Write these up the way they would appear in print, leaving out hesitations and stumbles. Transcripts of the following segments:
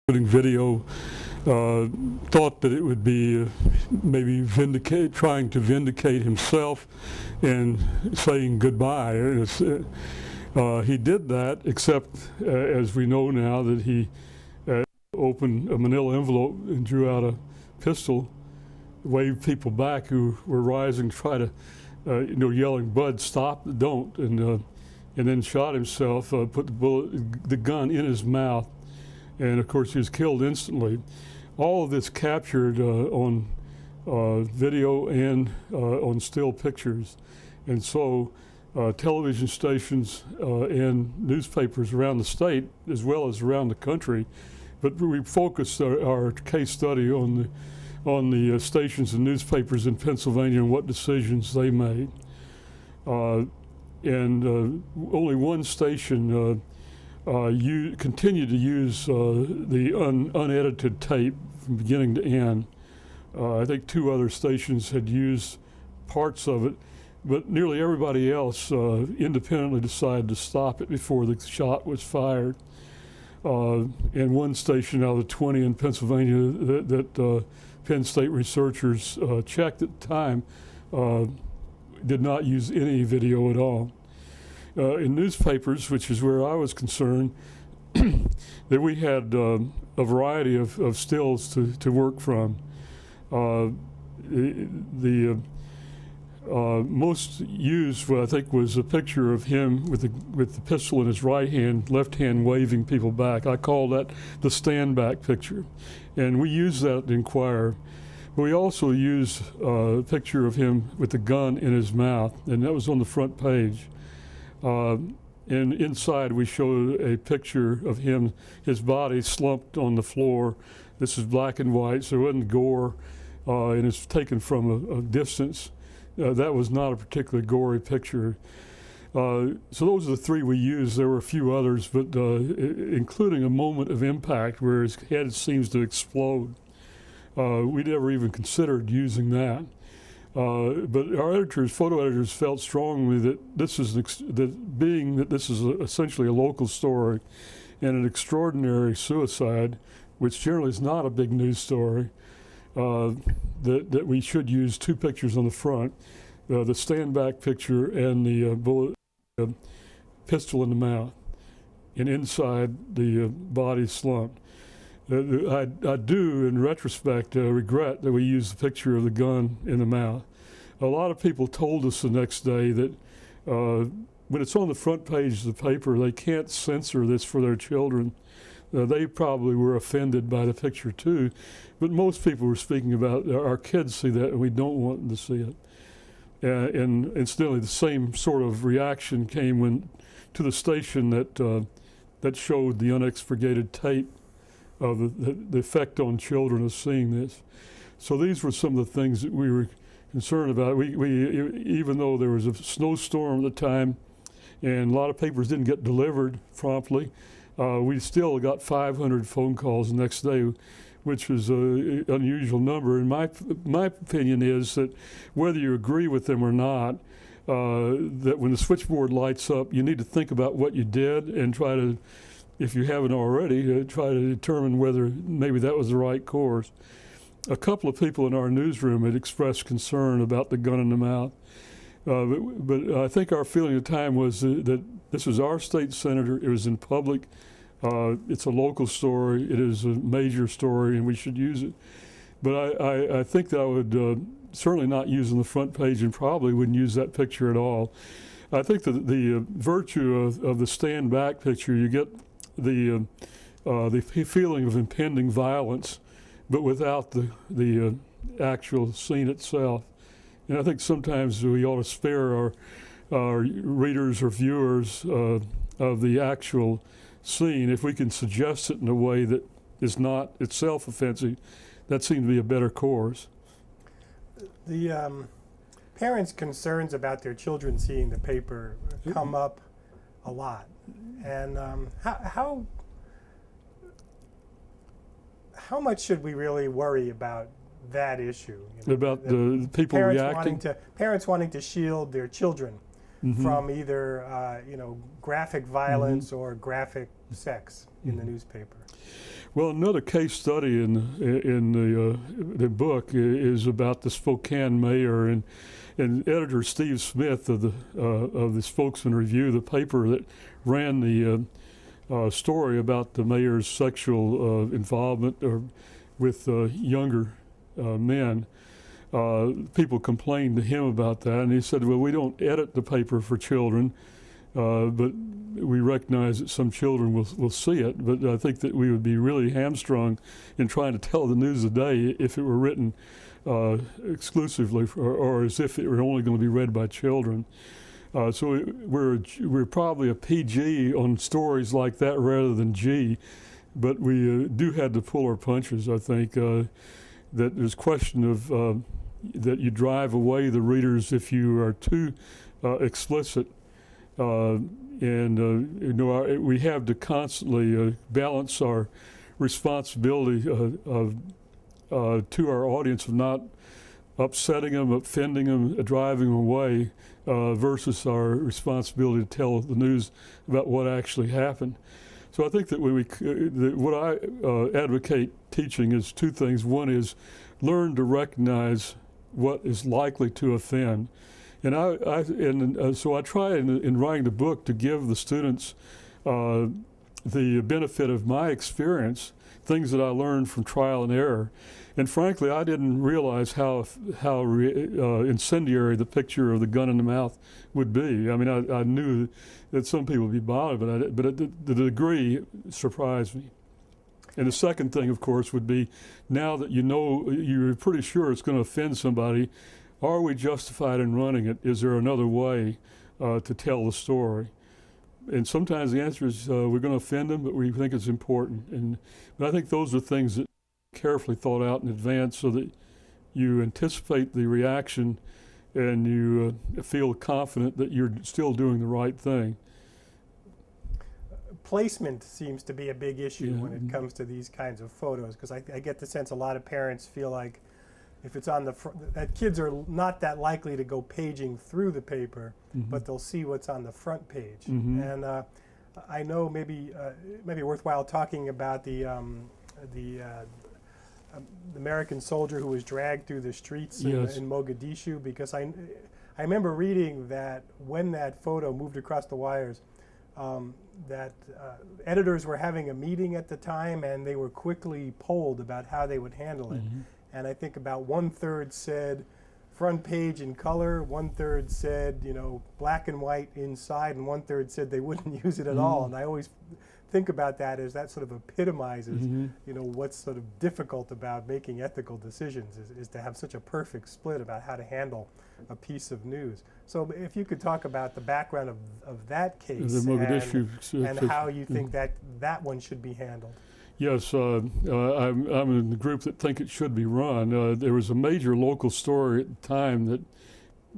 shooting video, thought that it would be maybe trying to vindicate himself and saying goodbye. He did that, except as we know now that he opened a manila envelope and drew out a pistol, waved people back who were rising, try to, yelling, "Bud, stop, don't," and then shot himself, put the gun in his mouth, and of course he was killed instantly. All of this captured on video and on still pictures, and so television stations and newspapers around the state as well as around the country, but we focused our case study on the stations and newspapers in Pennsylvania and what decisions they made. And only one station continued to use the unedited tape from beginning to end. I think 2 other stations had used parts of it, but nearly everybody else independently decided to stop it before the shot was fired. And one station out of the 20 in Pennsylvania that Penn State researchers checked at the time did not use any video at all. In newspapers, which is where I was concerned, that we had a variety of stills to work from. The most used, I think, was a picture of him with the pistol in his right hand, left hand waving people back. I call that the stand back picture, and we use that at Inquirer. But we also used a picture of him with the gun in his mouth, and that was on the front page. And inside we showed a picture of him, his body slumped on the floor. This is black and white, so it wasn't gore, and it's taken from a distance. That was not a particularly gory picture. So those are the 3 we used. There were a few others, but including a moment of impact where his head seems to explode. We never even considered using that. But our photo editors felt strongly that this is essentially a local story and an extraordinary suicide, which generally is not a big news story, that we should use 2 pictures on the front, the stand back picture and the pistol in the mouth, and inside the body slumped. I do, in retrospect, regret that we used the picture of the gun in the mouth. A lot of people told us the next day that when it's on the front page of the paper, they can't censor this for their children. They probably were offended by the picture too, but most people were speaking about our kids see that and we don't want them to see it. And incidentally, the same sort of reaction came to the station that showed the unexpurgated tape of the effect on children of seeing this. So these were some of the things that we were concerned about. We even though there was a snowstorm at the time and a lot of papers didn't get delivered promptly, we still got 500 phone calls the next day, which was an unusual number. And my opinion is that whether you agree with them or not, that when the switchboard lights up, you need to think about what you did and try to, if you haven't already, try to determine whether maybe that was the right course. A couple of people in our newsroom had expressed concern about the gun in the mouth. But I think our feeling at the time was that this was our state senator, it was in public, it's a local story, it is a major story, and we should use it. But I think that I would certainly not use on the front page and probably wouldn't use that picture at all. I think that the virtue of the stand back picture, you get the feeling of impending violence, but without the actual scene itself. And I think sometimes we ought to spare our readers or viewers of the actual scene if we can suggest it in a way that is not itself offensive. That seemed to be a better course. The parents' concerns about their children seeing the paper come up a lot. And how much should we really worry about that issue? About the people reacting? Parents wanting to shield their children from either graphic violence or graphic sex in the newspaper. Well, another case study in the book is about the Spokane mayor, and editor Steve Smith of the Spokesman Review, the paper that ran the story about the mayor's sexual involvement with younger men. People complained to him about that, and he said, well, we don't edit the paper for children, but we recognize that some children will see it, but I think that we would be really hamstrung in trying to tell the news of the day if it were written exclusively or as if it were only going to be read by children. So we're probably a PG on stories like that rather than G, but we do have to pull our punches, I think. That there's question of that you drive away the readers if you are too explicit. We have to constantly balance our responsibility to our audience of not upsetting them, offending them, driving them away, versus our responsibility to tell the news about what actually happened. So I think that what I advocate teaching is two things. One is learn to recognize what is likely to offend. And so I try in writing the book to give the students the benefit of my experience, things that I learned from trial and error. And frankly, I didn't realize how incendiary the picture of the gun in the mouth would be. I mean, I knew that some people would be bothered, but the degree surprised me. And the second thing, of course, would be now that you know you're pretty sure it's going to offend somebody, are we justified in running it? Is there another way to tell the story? And sometimes the answer is we're going to offend them, but we think it's important. But I think those are things that are carefully thought out in advance so that you anticipate the reaction and you feel confident that you're still doing the right thing. Placement seems to be a big issue when it comes to these kinds of photos, because I get the sense a lot of parents feel like if it's on the front, that kids are not that likely to go paging through the paper, but they'll see what's on the front page. And I know maybe worthwhile talking about the American soldier who was dragged through the streets in Mogadishu, because I remember reading that when that photo moved across the wires, that editors were having a meeting at the time, and they were quickly polled about how they would handle it. And I think about 1/3 said front page in color, 1/3 said, black and white inside, and 1/3 said they wouldn't use it at all. And I always think about that as that sort of epitomizes, what's sort of difficult about making ethical decisions is to have such a perfect split about how to handle a piece of news. So if you could talk about the background of that case and how you think that one should be handled. Yes, I'm in the group that think it should be run. There was a major local story at the time that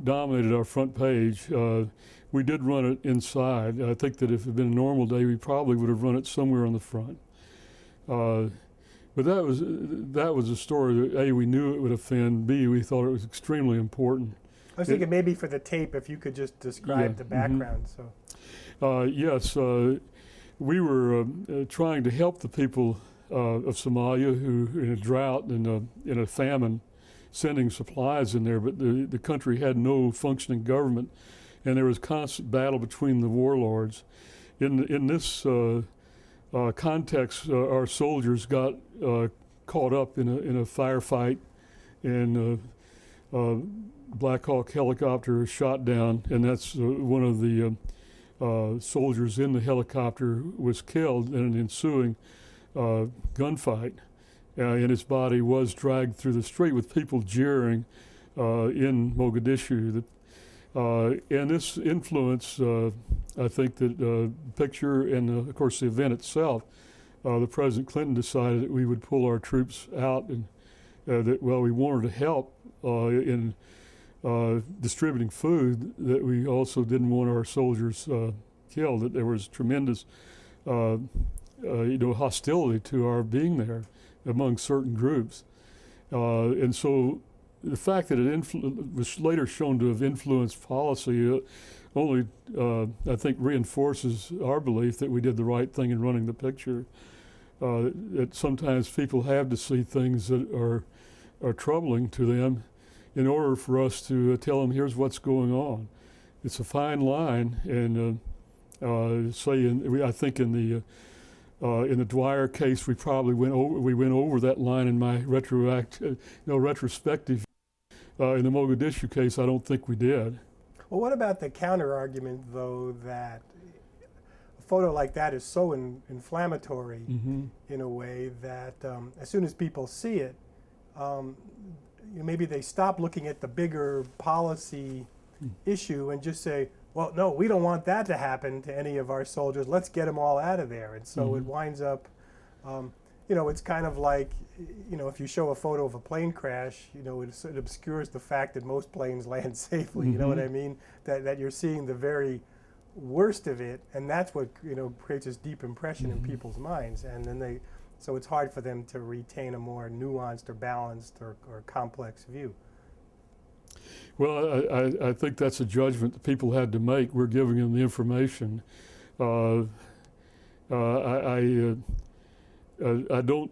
dominated our front page. We did run it inside. I think that if it had been a normal day, we probably would have run it somewhere on the front. But that was a story that A, we knew it would offend, B, we thought it was extremely important. I was thinking maybe for the tape, if you could just describe the background. Yes. We were trying to help the people of Somalia who, in a drought and in a famine, sending supplies in there, but the country had no functioning government, and there was constant battle between the warlords. In this context, our soldiers got caught up in a firefight, and Black Hawk helicopter shot down, and that's one of the soldiers in the helicopter was killed in an ensuing gunfight, and his body was dragged through the street with people jeering in Mogadishu. And this influenced, I think, that the picture and, of course, the event itself. The President Clinton decided that we would pull our troops out, and that we wanted to help in distributing food, that we also didn't want our soldiers killed, that there was tremendous hostility to our being there among certain groups. And so the fact that it was later shown to have influenced policy only, I think, reinforces our belief that we did the right thing in running the picture. that sometimes people have to see things that are troubling to them in order for us to tell them here's what's going on. It's a fine line, and I think in the Dwyer case we probably went over that line in my retrospective. In the Mogadishu case, I don't think we did. Well, what about the counter argument, though, that a photo like that is so inflammatory in a way that as soon as people see it, maybe they stop looking at the bigger policy issue and just say, well, no, we don't want that to happen to any of our soldiers. Let's get them all out of there. And so it winds up, it's kind of like, if you show a photo of a plane crash, it obscures the fact that most planes land safely. You know what I mean? That you're seeing the very worst of it, and that's what creates this deep impression in people's minds. And then so it's hard for them to retain a more nuanced or balanced or complex view. Well, I think that's a judgment that people had to make. We're giving them the information. I don't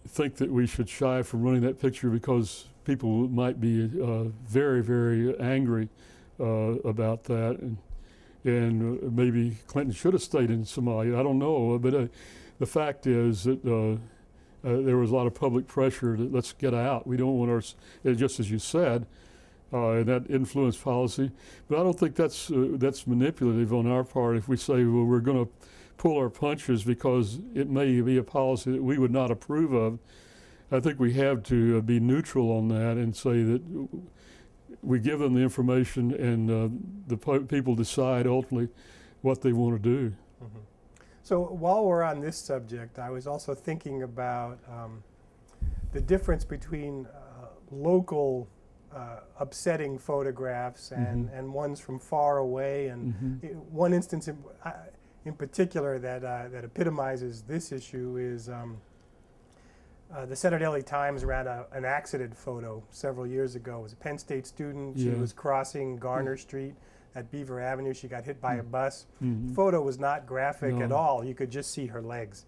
think that we should shy from running that picture because people might be very, very angry about that, and maybe Clinton should have stayed in Somalia. I don't know, but the fact is that there was a lot of public pressure that let's get out. We don't want just as you said, and that influenced policy. But I don't think that's manipulative on our part if we say, well, we're going to pull our punches because it may be a policy that we would not approve of. I think we have to be neutral on that and say that we give them the information and the people decide ultimately what they want to do. So while we're on this subject, I was also thinking about the difference between local upsetting photographs and ones from far away. And one instance in particular that epitomizes this issue is the Saturday Times ran an accident photo several years ago. It was a Penn State student. She was crossing Garner Street at Beaver Avenue. She got hit by a bus. The photo was not graphic at all. You could just see her legs,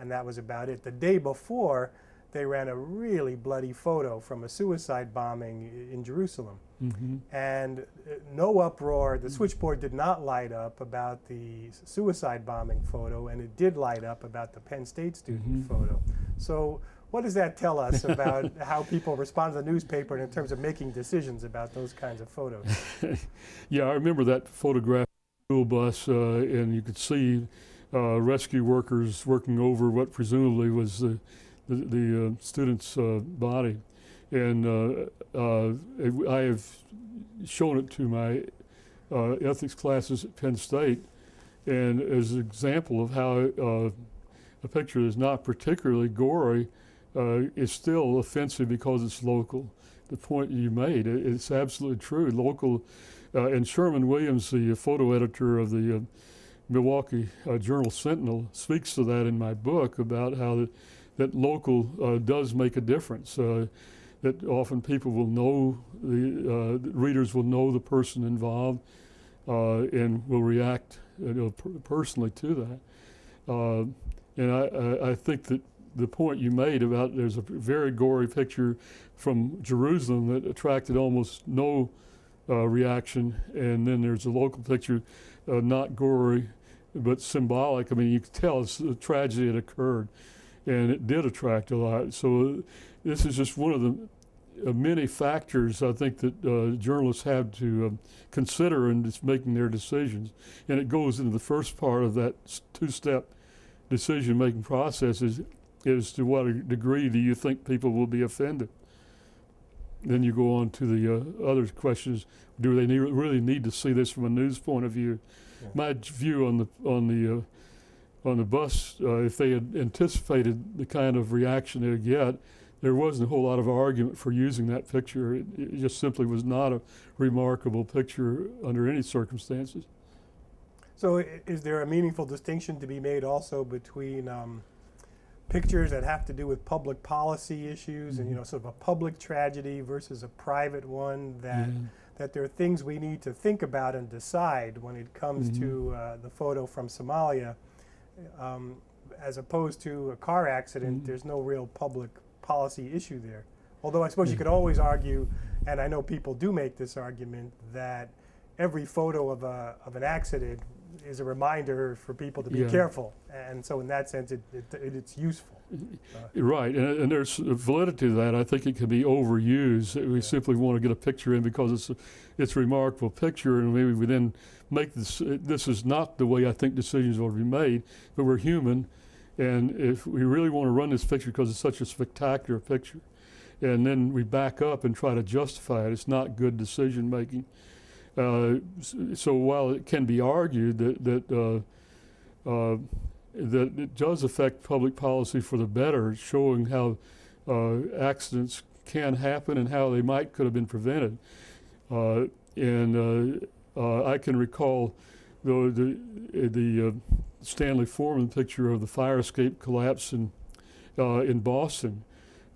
and that was about it. The day before, they ran a really bloody photo from a suicide bombing in Jerusalem. And no uproar. The switchboard did not light up about the suicide bombing photo, and it did light up about the Penn State student photo. So what does that tell us about how people respond to the newspaper in terms of making decisions about those kinds of photos? Yeah, I remember that photograph of the school bus, and you could see rescue workers working over what presumably was the student's body. And I have shown it to my ethics classes at Penn State, and as an example of how a picture that's not particularly gory is still offensive because it's local. The point you made, it's absolutely true. Local, and Sherman Williams, the photo editor of the Milwaukee Journal Sentinel, speaks to that in my book about how that local does make a difference. That often people will know, the readers will know the person involved and will react personally to that. And I think that the point you made about there's a very gory picture from Jerusalem that attracted almost no reaction, and then there's a local picture, not gory, but symbolic. I mean, you can tell it's a tragedy that occurred, and it did attract a lot. So this is just one of the many factors I think that journalists have to consider in just making their decisions. And it goes into the first part of that two-step decision-making process is to what degree do you think people will be offended? Then you go on to the other questions. Do they really need to see this from a news point of view? Yeah. My view on the bus, if they had anticipated the kind of reaction they would get, there wasn't a whole lot of argument for using that picture. It just simply was not a remarkable picture under any circumstances. So is there a meaningful distinction to be made also between pictures that have to do with public policy issues and sort of a public tragedy versus a private one, that there are things we need to think about and decide when it comes to the photo from Somalia as opposed to a car accident, there's no real public policy issue there. Although I suppose you could always argue, and I know people do make this argument, that every photo of an accident is a reminder for people to be careful. And so in that sense, it's useful. Right, and there's validity to that. I think it can be overused. We simply want to get a picture in because it's a remarkable picture, and maybe we then make this is not the way I think decisions ought to be made, but we're human, and if we really want to run this picture because it's such a spectacular picture, and then we back up and try to justify it, it's not good decision making. So while it can be argued that it does affect public policy for the better, showing how accidents can happen and how they could have been prevented. I can recall the Stanley Foreman picture of the fire escape collapse in Boston.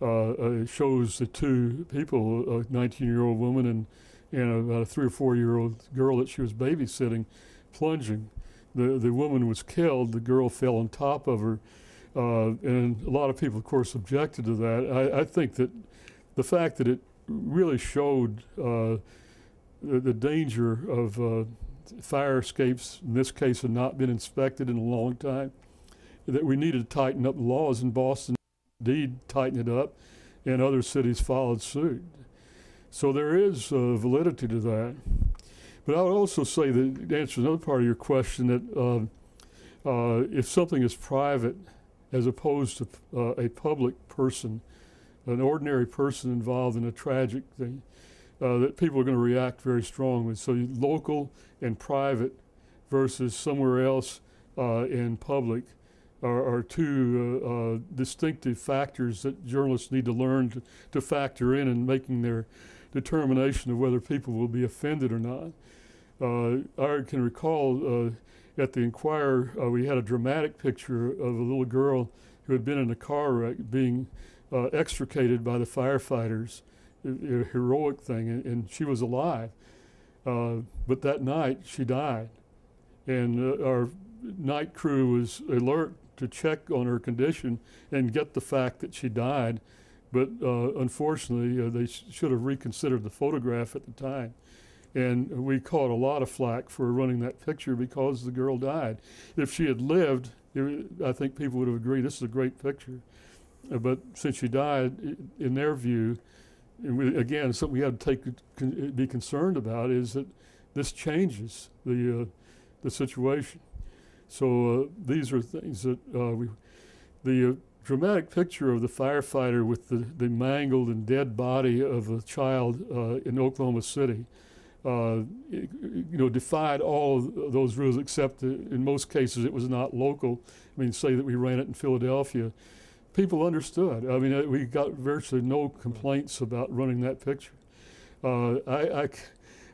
Shows the two people, a 19-year-old woman and about a 3 or 4-year-old girl that she was babysitting, plunging. The woman was killed. The girl fell on top of her, and a lot of people, of course, objected to that. I think that the fact that it really showed the danger of fire escapes, in this case, had not been inspected in a long time, that we needed to tighten up the laws. In Boston, indeed, tighten it up, and other cities followed suit. So there is validity to that. But I would also say that, to answer another part of your question, that if something is private as opposed to a public person, an ordinary person involved in a tragic thing, that people are going to react very strongly. So local and private versus somewhere else in public are two distinctive factors that journalists need to learn to factor in making their determination of whether people will be offended or not. I can recall at the Enquirer, we had a dramatic picture of a little girl who had been in a car wreck being extricated by the firefighters, a heroic thing, and she was alive. But that night, she died. And our night crew was alert to check on her condition and get the fact that she died. But unfortunately, they should have reconsidered the photograph at the time. And we caught a lot of flack for running that picture because the girl died. If she had lived, I think people would have agreed this is a great picture. But since she died, in their view, and again, something we have to be concerned about is that this changes the situation. So these are things that the dramatic picture of the firefighter with the mangled and dead body of a child in Oklahoma City, defied all of those rules, except that in most cases it was not local. I mean, say that we ran it in Philadelphia. People understood. I mean, we got virtually no complaints about running that picture. I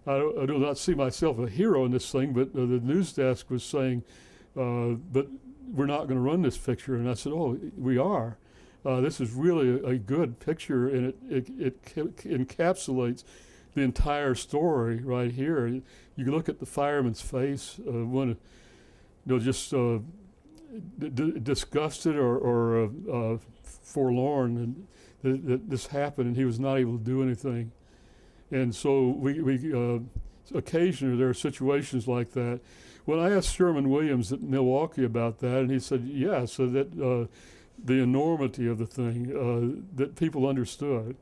do not see myself a hero in this thing, but the news desk was saying, but we're not going to run this picture. And I said, oh, we are. This is really a good picture, and it encapsulates the entire story right here. You can look at the fireman's face, just disgusted or forlorn that this happened, and he was not able to do anything. And so we occasionally there are situations like that. When I asked Sherman Williams at Milwaukee about that, and he said, yeah, so that the enormity of the thing, that people understood.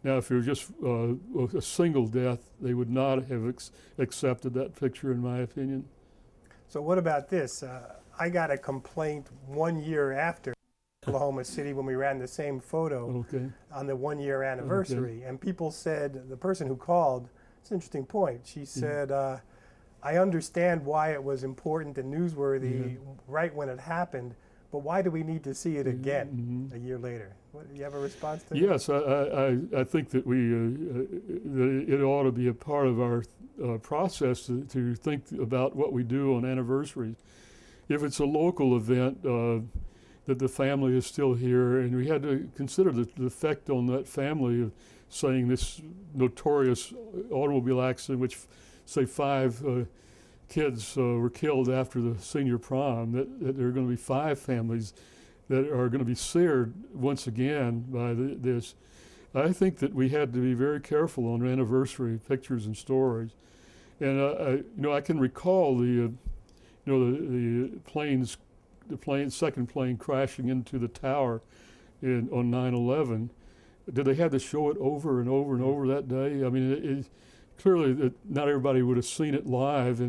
Now, if it was just a single death, they would not have accepted that picture, in my opinion. So what about this? I got a complaint 1 year after Oklahoma City when we ran the same photo on the 1 year anniversary. And people said, the person who called, it's an interesting point. She said, I understand why it was important and newsworthy right when it happened, but why do we need to see it again a year later? Do you have a response to that? Yes, I think that that it ought to be a part of our process to think about what we do on anniversaries. If it's a local event, that the family is still here, and we had to consider the effect on that family of saying this notorious automobile accident, which say 5 kids were killed after the senior prom, that there are going to be 5 families that are going to be seared once again by this. I think that we had to be very careful on anniversary pictures and stories. And I can recall the second plane crashing into the tower on 9/11. Did they have to show it over and over and over that day? I mean, clearly not everybody would have seen it live,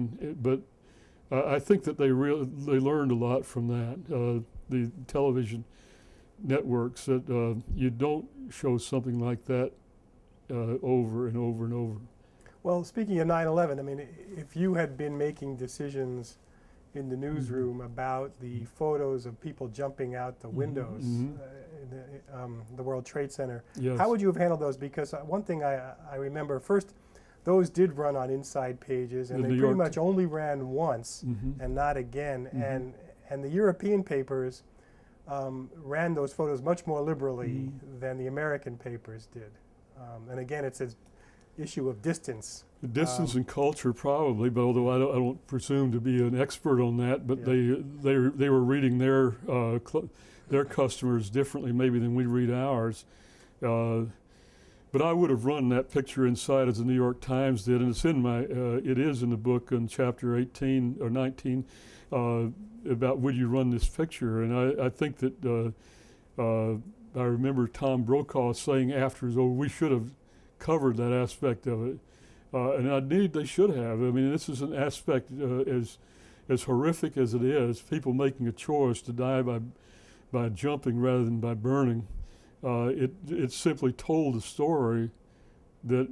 but I think that they learned a lot from that. The television networks, that you don't show something like that over and over and over. Well, speaking of 9/11, I mean, if you had been making decisions in the newsroom about the photos of people jumping out the windows in the World Trade Center, yes. How would you have handled those? Because one thing I remember, first, those did run on inside pages, and they pretty much only ran once and not again. And the European papers ran those photos much more liberally than the American papers did. And again, it's an issue of distance. Distance and culture, probably, but although I don't presume to be an expert on that, but they were reading their customers differently maybe than we read ours. But I would have run that picture inside as the New York Times did, and it is in the book in chapter 18 or 19 about would you run this picture, and I think that I remember Tom Brokaw saying afterwards, "Oh, we should have covered that aspect of it," and indeed they should have. I mean, this is an aspect as horrific as it is, people making a choice to die by jumping rather than by burning. It simply told a story that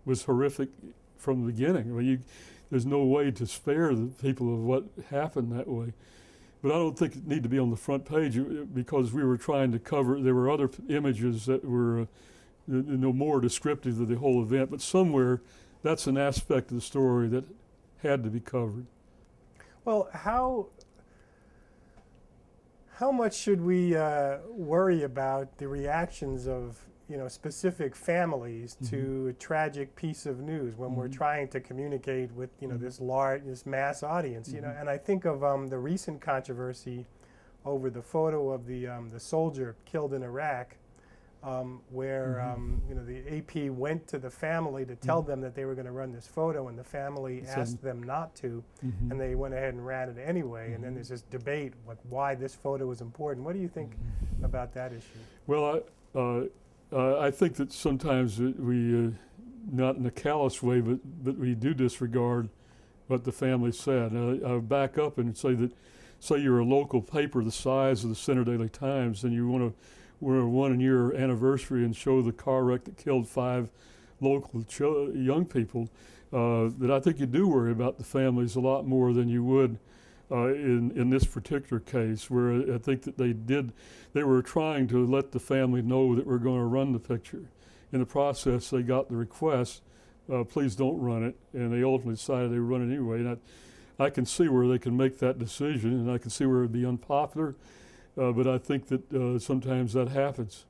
was horrific from the beginning. I mean, there's no way to spare the people of what happened that way. But I don't think it need to be on the front page because we were trying to cover. There were other images that were more descriptive of the whole event. But somewhere, that's an aspect of the story that had to be covered. Well, how much should we worry about the reactions of specific families to a tragic piece of news when we're trying to communicate with this mass audience? And I think of the recent controversy over the photo of the soldier killed in Iraq, where the AP went to the family to tell them that they were going to run this photo, and the family asked them not to, and they went ahead and ran it anyway. And then there's this debate like why this photo is important. What do you think about that issue? Well, I think that sometimes we, not in a callous way, but we do disregard what the family said. I'll back up and say that, say you're a local paper the size of the Center Daily Times, and you want to we're a 1-year anniversary and show the car wreck that killed 5 local young people, that I think you do worry about the families a lot more than you would in this particular case, where I think that they were trying to let the family know that we're going to run the picture. In the process, they got the request, please don't run it, and they ultimately decided they would run it anyway. And I can see where they can make that decision, and I can see where it would be unpopular. But I think that sometimes that happens.